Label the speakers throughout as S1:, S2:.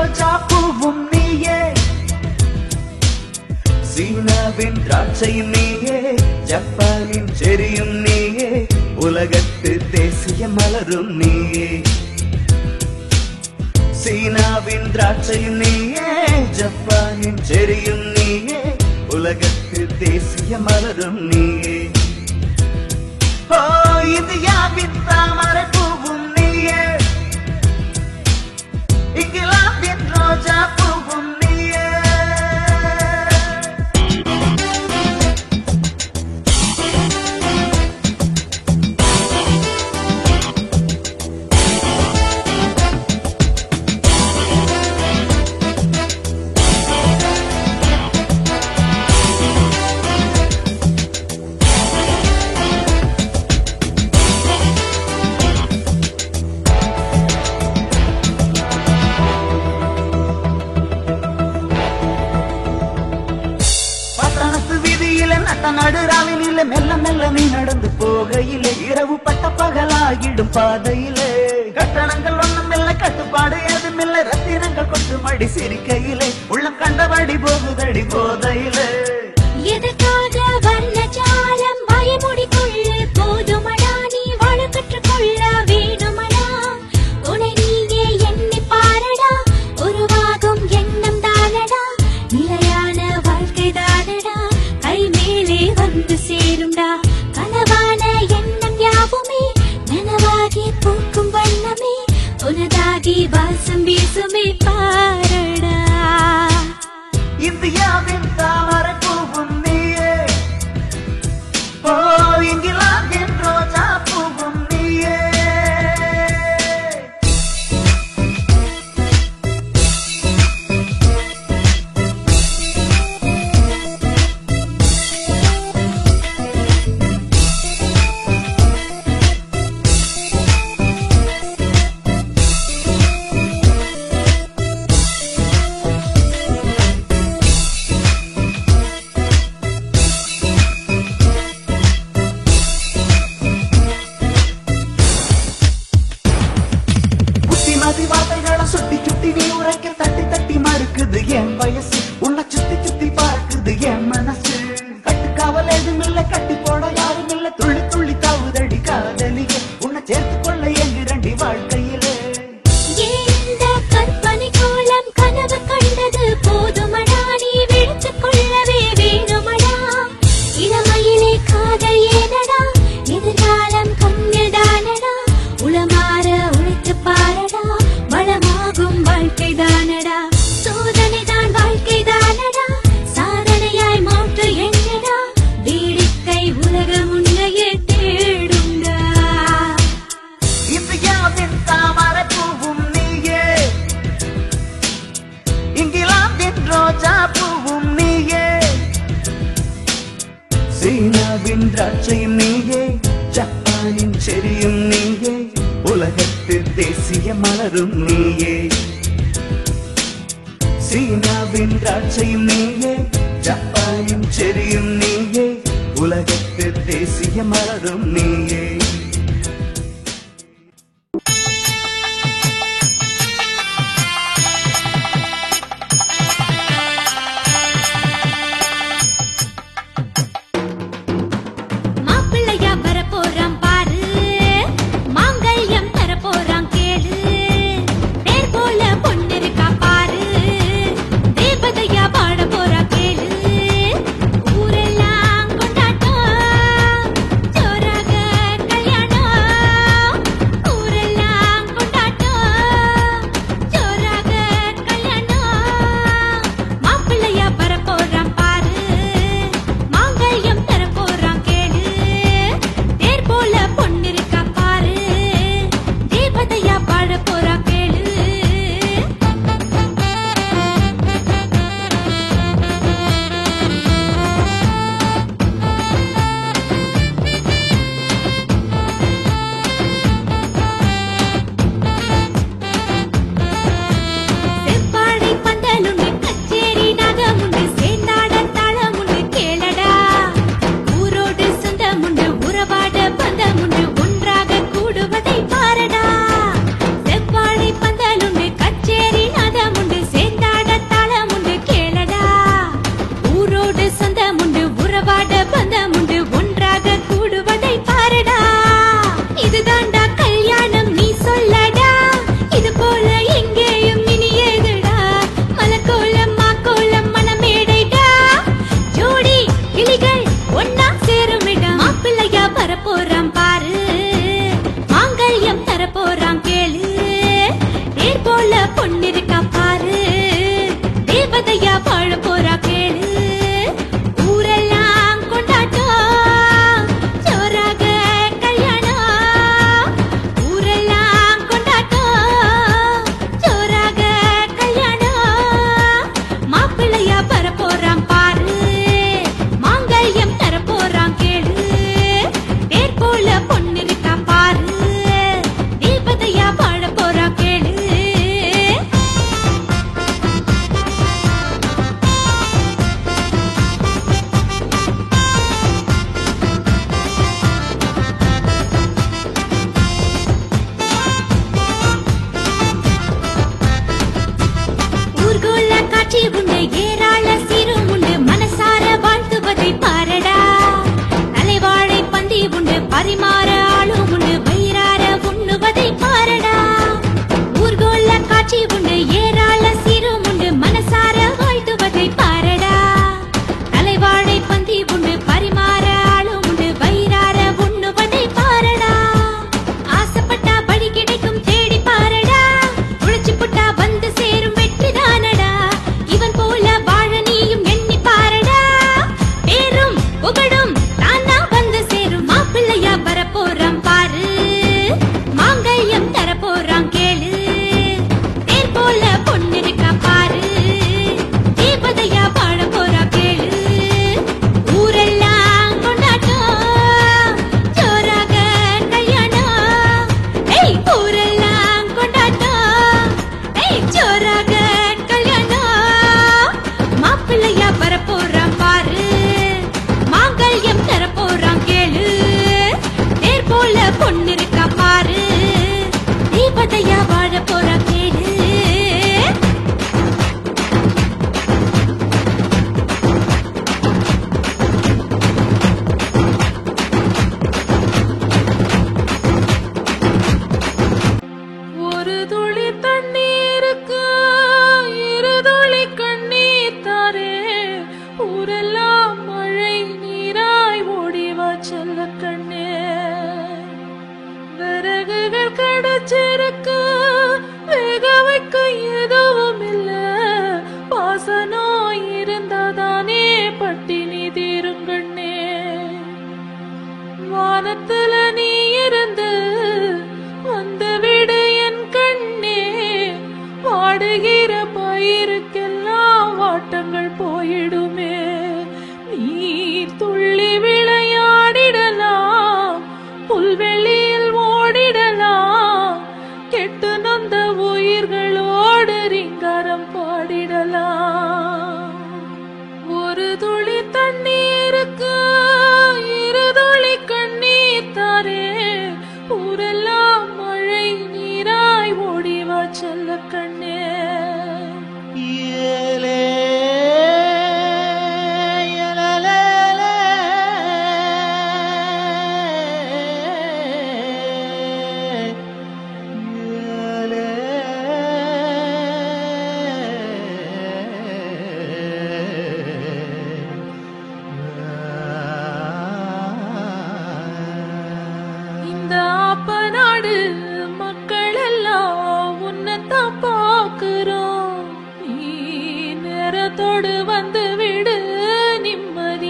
S1: ரோஜா பூவும் நீயே, சீனாவின் திராட்சையும் நீயே, ஜப்பானின் செரியும் நீயே, உலகத்து தேசிய மலரும் நீயே. சீனாவின் திராட்சையும் நீயே, ஜப்பானின் செரியும் நீயே, உலகத்து தேசிய மலரும் நீயே. ஓ இந்தியாவின் தாமரை பூவும் நீயே, இங்கிலாந்தின் ரோஜா பூவும் நீயே. நடுராவினில மெல்ல மெல்ல நீ நடந்து போகையிலே, இரவு பட்ட பகலாகிடும் பாதையிலே, கட்டணங்கள் ஒண்ணும் இல்ல, கட்டுப்பாடு ஏதும் இல்ல, ரத்தினங்கள் கொண்டு மடி சிரிக்கையிலே, உள்ளம் கண்டபடி போகுதடி போதையிலே.
S2: எதற்காக வர்ணஜாலம் பயமுடிக்கொள்ள போதுமடா, நீ வாழ கற்றுக்கொள்ள வேணுமடா, உன்னை நீயே எண்ணி பாரடா, உருவாகும் எண்ணம் தானடா, நிலையான வாழ்க்கை தானடா, கை மேலே வந்து சேரும்டா, கனவான எண்ணம் யாவுமே நனவாகி பூக்கும் வண்ணமே, உனதாகி வாசம் வீசுமே பாரடா.
S1: இந்தியாவின் தாமரை பூவும் நீயே, ஓ இங்கிலாந்தின் ரோஜா பூவும் நீயே. வார்த்தைகளை சுட்டி சுட்டி நீ உரைக்க, தட்டி தட்டி மறுக்குது என் வயசு, உன்னை சுத்தி சுத்தி பார்க்குது என் மனசு. கட்டுக்காவல் எதுவும் இல்ல, கட்டி போட யாரும் இல்ல, துள்ளி துள்ளி தாவுதடி காதலியே, உன்னை சேர்த்து கொள்ள எங்கிரண்டி வாழ்க்கையிலே.
S2: இந்த கற்பனை கோலம் கனவு கண்டது போதுமடா, நீ விழித்துக் கொள்ளவே வேணுமடா, இளமையிலே காதல் ஏனடா, எதிர்காலம் கண்ணில் தானடா, உளமாற உழைத்து பாரடா, வளமாகும் வாழ்க்கை தானடா, சோதனை தான் வாழ்க்கை தானடா, சாதனையாய் மாற்று என்னடா, வேடிக்கை உலகம் உன்னையே தேடுண்டா.
S1: இந்தியாவின் தாமரை பூவும் நீயே, இங்கிலாந்தின் ரோஜா பூவும் நீயே, சீனாவின் திராட்சையும் நீயே, ஜப்பானின் செரியும் நீயே, உலகத்து தேசிய மலரும் நீயே. சீனாவின் திராட்சையும் நீயே, ஜப்பானின் செரியும் நீயே, உலகத்து தேசிய மலரும் நீயே.
S2: மாப்பிள்ளையா வரப்போறான் பாரு, மாங்கல்யம் தரப்போறான் கேளு, தேர் போல பொண்ணு இருக்கா பாரு, தேவதையா பாட போறா கேளு, ஊரெல்லாம் கொண்டாட்டம், ஜோராக கல்யாணம். பொண்ணு இருக்கா பாரு தேவதையா வாழ போறா கேளு ஊரெல்லாம் கொண்டாட்டம் ஜோராக கல்யாணம் ஊரெல்லாம் கொண்டாட்டம் ஜோராக கல்யாணம் மாப்பிள்ளையா வர போறான் பாரு மாங்கல்யம் தர போறான் கேளு தேர் போல பொண்ணு இருக்கா பாரு தேவதையா வாழ போறா கேளு ஊர்கோல காட்சி உண்டு ஏராள சீரும் உண்டு மனசார வாழ்த்துவதை பாரடா தலைவாழை பந்தி உண்டு பரிமாற ஆளும் உண்டு வயிறார உண்ணுவதை பாரடா ஊர்கோல காட்சி உண்டு ஏராள சீரும் உண்டு மனசார வாழ்த்துவதை பாரடா தலைவாழை பந்தி உண்டு பரிமாற ஆளும் உண்டு வயிறார உண்ணுவதை பாரடா ஆசைப்பட்டா வழி கிடைக்கும் தேடி பாரடா உழைச்சு புட்டா வந்து சேரும் வெற்றிதானடா இவன் போல வாழ நீயும் எண்ணி பாரடா பேரும் புகழும் தானா வந்து சேரும் மாப்பிள்ளையா வர போறான் பாரு மாங்கல்யம் தர போறான் கேளு தேர் போல பொண்ணு இருக்கா பாரு தேவதையா வாழ போறா கேளு ஊரெல்லாம் கொண்டாட்டம் ஜோராக கல்யாணம் ஏய் ஊரெல்லாம் கொண்டாட்டம் ஏய் ஜோராக கல்யாணம் மாப்பிள்ளையா வர போறான் பாரு மாங்கல்யம் தர போறான் கேளு தேர் போல பொண்ணு இருக்கா பாரு தேவதையா வாழ போறா கேளு
S3: ஒரு துளி தண்ணீருக்கு இரு துளி கண்ணீர் தாரே ஊரெல்லாம் மழை நீராய் ஓடிவா செல்ல கண்ணே விறகுகள் கிடைச்சிருக்கு வேக வைக்க எதுவும் இல்ல பாசனோ இருந்தாதானே பட்டினி தீருங்கண்ணே வானத்துல நீ இருந்து வந்து விடு என் கண்ணே வாடுகிற பயிருக்கெல்லாம் வாட்டங்கள் போயிடுமே நீர் துள்ளி விளையாடிடலாம் புல்வெளியில் ஓடிடலாம் கெட்டு நொந்த உயிர்களோடு ரிங்காரம் பாடிடலாம் ஒரு துளி தண்ணீருக்கு இரு துளி கண்ணீர் தாரே ஊரெல்லாம் மழை நீராய் ஓடிவா செல்ல கண்ணே
S1: ஏலே ஏலலேலே ஏலே
S3: இந்த ஆப்ப நாடு மக்கள் எல்லாம் உன்னத்தான் பார்க்கிறோம் நீ நேரத்தோடு வந்து விடு நிம்மதியாயிடுவோம்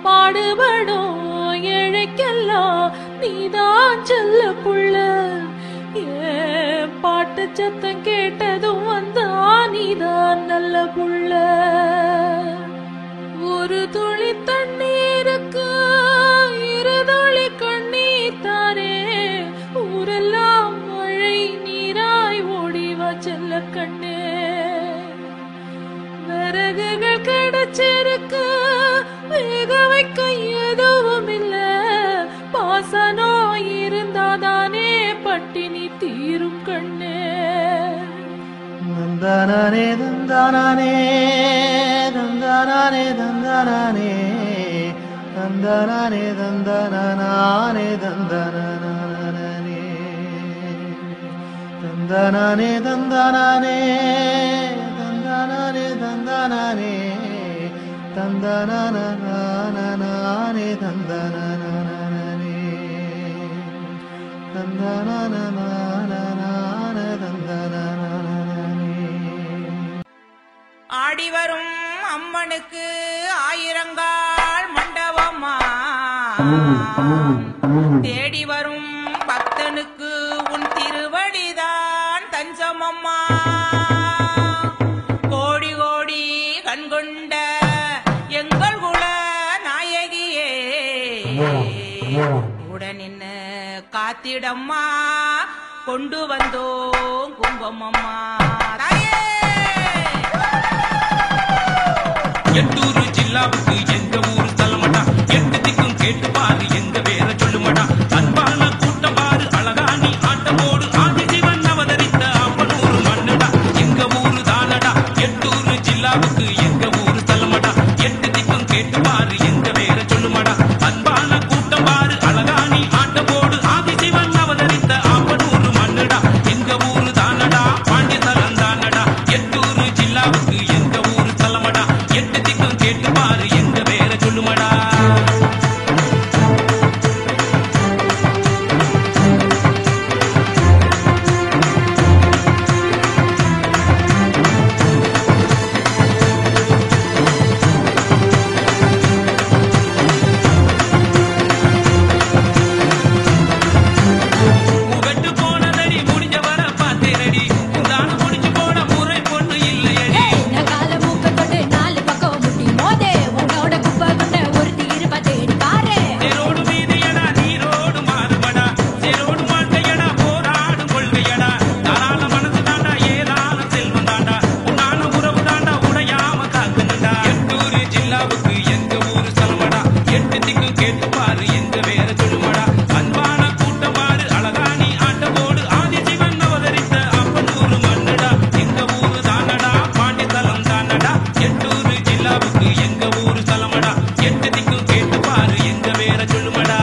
S3: பாடுபடும் ஏழைக்கெல்லாம் நீதான் செல்ல புள்ள ஏன் பாட்டு சத்தம் கேட்டதும் வந்தா நீதான் நல்ல புள்ள ஒரு துளி தண்ணீருக்கு இரு துளி கண்ணீர் தாரே ஊரெல்லாம் மழை நீராய் ஓடிவா செல்ல கண்ணே விறகுகள் கிடைச்சிருக்கு வேக வைக்க எதுவும் இல்ல பாசனோ இருந்தாதானே பட்டினி தீரும் கண்ணே
S1: தந்தானே தந்தானே தந்தானே தந்தானே தந்தானே தந்தானே தந்தானே தந்தானே தந்தானே தந்தானே தந்தானே தந்தானே தந்தானே தந்தானே
S4: அம்மனுக்கு ஆயிரங்கால் மண்டபமா தேடி வரும் பக்தனுக்கு உன் திருவடிதான் தஞ்சமம்மா கோடி கோடி கண்கொண்ட எங்கள் குல நாயகியே உடனின்னு காத்திடம்மா கொண்டு வந்தோம் கும்பமம்மா தாயே.
S5: எட்டூரு ஜில்லாவுக்கு எங்க ஊரு தலமடா எட்டு திக்கும் கேட்டு பாரு எங்க பேர சொல்லுமடா அன்பான கூட்டம் பாரு அழகா நீ ஆட்டமோடு ஆதிசிவன் அவதரித்த அப்பனூரு மண்ணுடா எங்க ஊரு தானடா எட்டூரு ஜில்லாவுக்கு எங்க ஊரு தலமடா எட்டு திக்கும் கேட்டு பாரு எங்க பேர சொல்லுமடா அன்பான கூட்டம் பாரு அழகா நீ ஆட்டமோடு ஆதிசிவன் அவதரித்த அப்பனூரு மண்ணுடா எங்க ஊரு தானடா பாண்டிய தலம் தானடா எட்டூரு ஜில்லாவுக்கு எங்க ஊரு தலமடா எட்டு திக்கும் கேட்டு பாரு எங்க பேர சொல்லுமடா. வெட்டு போனதடி முடிஞ்ச வர பார்த்தேனடி உந்தான முடிச்சு போன முறை பொண்ணு இல்லையடி
S2: நகால மூக்க தொட்டு நாலு பக்கம் முட்டி மோதே உன்னோட குப்பை கொண்ட ஒருத்தி இருப்பா தேடி பாரு
S5: சேரோடு வீதியடா நீரோடு மாறுபடா சேரோடு மாட்டையடா போராடும் கொள்கையடா தாராள மனசு தாண்டா ஏராள செல்வம் தாண்டா உன்னான உறவு தாண்டா உடையாம காக்கணுண்டா எட்டூரு ஜில்லாவுக்கு எங்க ஊரு தலமடா எட்டு திக்கு கேட்டு பாரு எங்க வேற சொல்லுமடா அன்பான கூட்டம் பாரு அழகா நீ ஆட்டமோடு ஆதிசிவன் அவதரித்த அப்பனூரு மண்ணுடா எங்க ஊரு தானடா பாண்டி தலம் தானடா எட்டூரு ஜில்லாவுக்கு எங்க ஊரு தலமடா எட்டு திக்கு கேட்டு பாரு எங்க வேற சொல்லுமடா.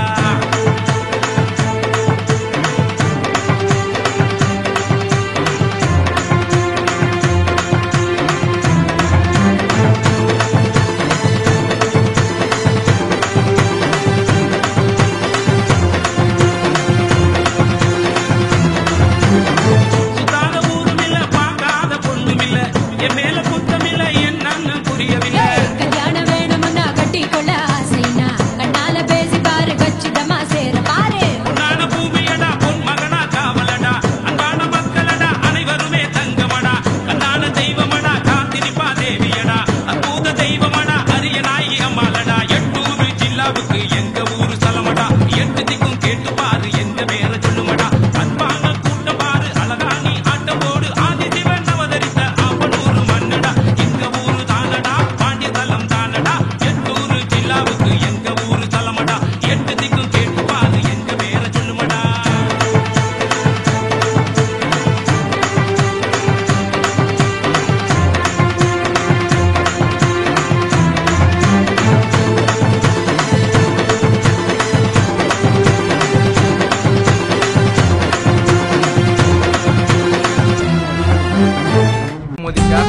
S5: சுத்தாத ஊரும் இல்ல பார்க்காத பொண்ணும் இல்ல என் மேல குத்தம் இல்ல என்னன்னு புரியவில்லை
S2: கல்யாணம் வேணும்னா கட்டிக்கொள்ள ஆசைனா கண்ணால பேசி பாரு கச்சிதமா சேர பாரு
S5: பொன்னான பூமியடா பொன் மகனா காவலடா அன்பான மக்களடா அனைவருமே தங்கமடா கண்ணான தெய்வமடா காத்திரிப்பா தேவியடா அற்புத தெய்வமடா அரிய நாயகி அம்மாளடா எட்டூரு ஜில்லாவுக்கு எங்க ஊரு தலமடா எட்டு திக்கும் கேட்டு பாரு எங்க பேர சொல்லுமடா அன்பான கூட்டம் பாரு அழகா நீ ஆட்டமோடு ஆதிசிவன் அவதரித்த அப்பனூரு மண்ணுடா எங்க ஊரு தானடா பாண்டிய தலம் தானடா எட்டூரு ஜில்லாவுக்கு எங்க ஊரு தலமடா எட்டு திக்கும் கேட்டு பாரு எங்க பேர சொல்லுமடா.
S6: மோதிக்கா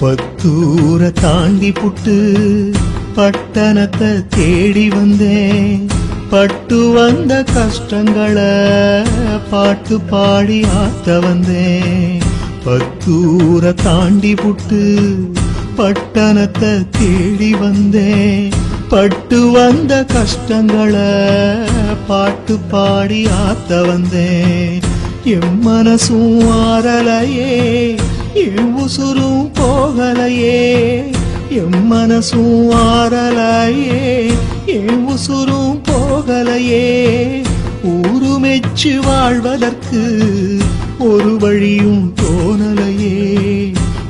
S7: பத்தூர தாண்டி புட்டு பட்டணத்தை தேடி வந்தேன் பட்டு வந்த கஷ்டங்களை பாட்டு பாடி ஆத்த வந்தேன் பத்தூர தாண்டி புட்டு பட்டணத்தை தேடி வந்தேன் பட்டு வந்த கஷ்டங்களை பாட்டு பாடி ஆத்த வந்தேன் என் மனசும் ஆறலையே என் உசுரும் போகலையே என் மனசும் ஆறலையே என் உசுரும் போகலையே ஊரு மெச்சு வாழ்வதற்கு ஒரு வழியும் தோணலையே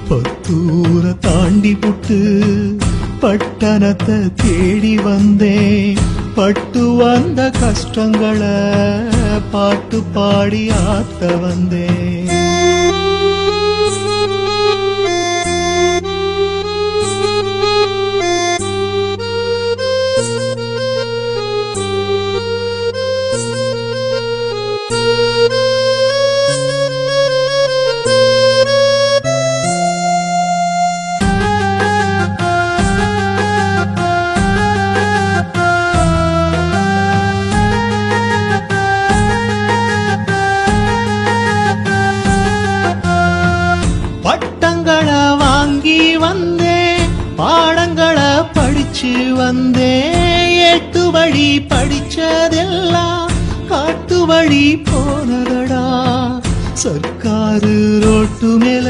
S7: பத்தூர தாண்டி புட்டு பட்டணத்தை தேடி வந்தேன் பட்டு வந்த கஷ்டங்களை பாட்டு பாடி ஆத்த வந்தேன் படிச்சு வந்தேன் 8 வழி படிச்சதெல்லாம் காட்டு வழி போனதடா சர்க்காரு ரோட்டு மேல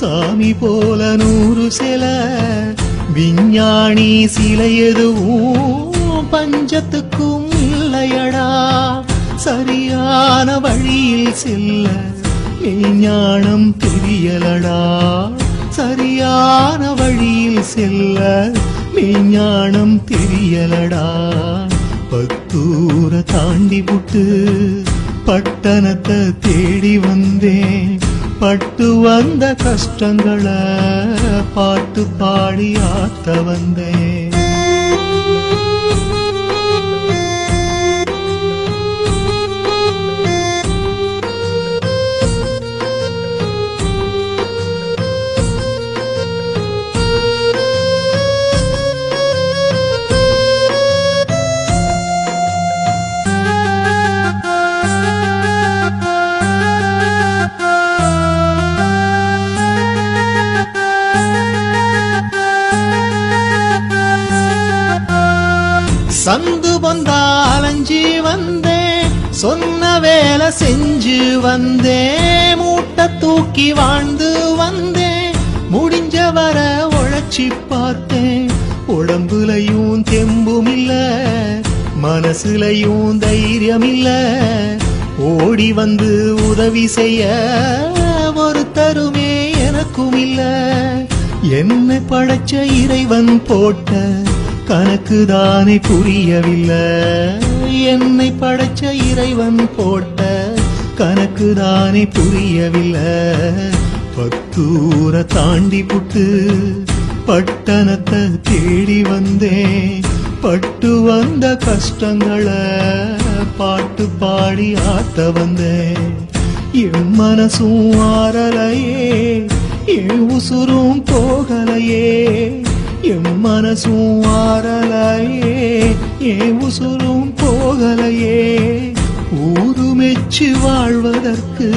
S7: சாமி போல 100 சில விஞ்ஞானி சிலை எதுவும் பஞ்சத்துக்கும் இல்லையடா சரியான வழியில் செல்ல ஞானம் தெரியலடா சரியான வழியில் செல்ல மெய்ஞானம் தெரியலடா பத்தூர தாண்டி புட்டு பட்டணத்தை தேடி வந்தேன் பட்டு வந்த கஷ்டங்களை பாட்டு பாடி ஆத்த வந்தேன் சந்து பொந்தா அலைஞ்சி வந்தேன் சொன்ன வேலை செஞ்சு வந்தேன் மூட்டை தூக்கி வாழ்ந்து வந்தேன் முடிஞ்ச வர உழைச்சி பார்த்தேன் உடம்புலையும் தெம்பும் இல்ல மனசுலையும் தைரியம் இல்ல ஓடி வந்து உதவி செய்ய ஒருத்தருமே எனக்கும் இல்ல என்னை படைச்ச இறைவன் போட்ட கணக்கு தானே புரியவில்லை என்னை படைச்ச இறைவன் போட்ட கணக்கு தானே புரியவில்லை பத்தூர தாண்டி புட்டு பட்டணத்தை தேடி வந்தேன் பட்டு வந்த கஷ்டங்களை பாட்டு பாடி ஆத்த வந்தேன் என் மனசும் ஆறலையே என் உசுரும் போகலையே என் மனசும் ஆறலையே என் உசுரும் போகலையே ஊரு மெச்சு வாழ்வதற்கு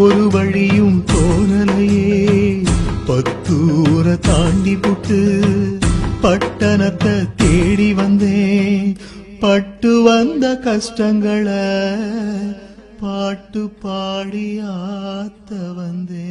S7: ஒரு வழியும் தோணலையே பத்தூர தாண்டி புட்டு பட்டணத்தை தேடி வந்தேன் பட்டு வந்த கஷ்டங்களை பாட்டு பாடி ஆத்த வந்தேன்